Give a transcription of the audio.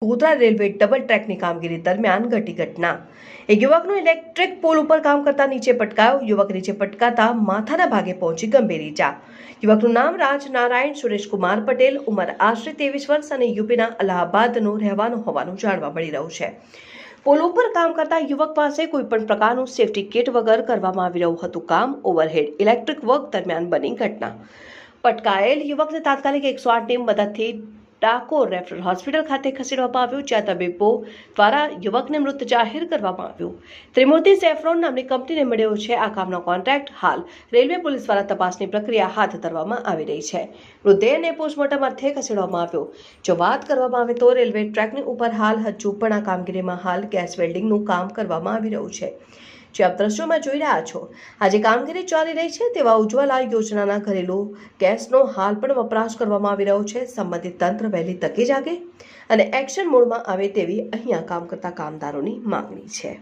Godhra railway double ટ્રેકની કામગીરી દરમિયાન ઘટી ઘટના। એક યુવકનો ઇલેક્ટ્રિક પોલ ઉપર કામ કરતા નીચે પટકાયો। યુવક નીચે પટકાતા માથાના ભાગે પહોંચી ગંભીર ઈજા। યુવકનું નામ રાજ નારાયણ સુરેશકુમાર પટેલ, ઉંમર આશરે 23 વર્ષ અને યુપીના અલ્હાબાદનો રહેવાનો હોવાનું જાણવા મળી રહ્યું છે। પોલ ઉપર કામ કરતા યુવક પાસે કોઈ પણ પ્રકારનું સેફટી કિટ વગર કરવામાં આવી રહ્યું હતું કામ। ઓવરહેડ ઇલેક્ટ્રિક વર્ક દરમિયાન બની ઘટના। પટકાયેલ યુવકને તાત્કાલિક 108ની મદદથી ડાકોર રેફરલ હોસ્પિટલ ખાતે ખસેડવામાં આવ્યો, જ્યાં તબીબો દ્વારા યુવકને મૃત જાહેર કરવામાં આવ્યો। ત્રિમૂર્તિ સેફ્રોન નામની કંપનીને મળ્યો છે આ કામનો કોન્ટ્રાક્ટ। હાલ રેલવે પોલીસ દ્વારા તપાસની પ્રક્રિયા હાથ ધરવામાં આવી રહી છે। મૃતદેહને પોસ્ટમોર્ટમ અર્થે ખસેડવામાં આવ્યો। જો વાત કરવામાં આવે તો રેલવે ટ્રેકની ઉપર હાલ હજુ પણ આ કામગીરીમાં હાલ ગેસ વેલ્ડિંગનું કામ કરવામાં આવી રહ્યું છે। જે આપ દ્રશ્યોમાં જોઈ રહ્યા છો, આજે કામગીરી ચાલી રહી છે તેવા ઉજ્જવલા યોજનાના ઘરેલું ગેસનો હાલ પણ વપરાશ કરવામાં આવી રહ્યો છે। સંબંધિત તંત્ર વહેલી તકે જાગે અને એક્શન મોડમાં આવે તેવી અહીંયા કામ કરતા કામદારોની માંગણી છે।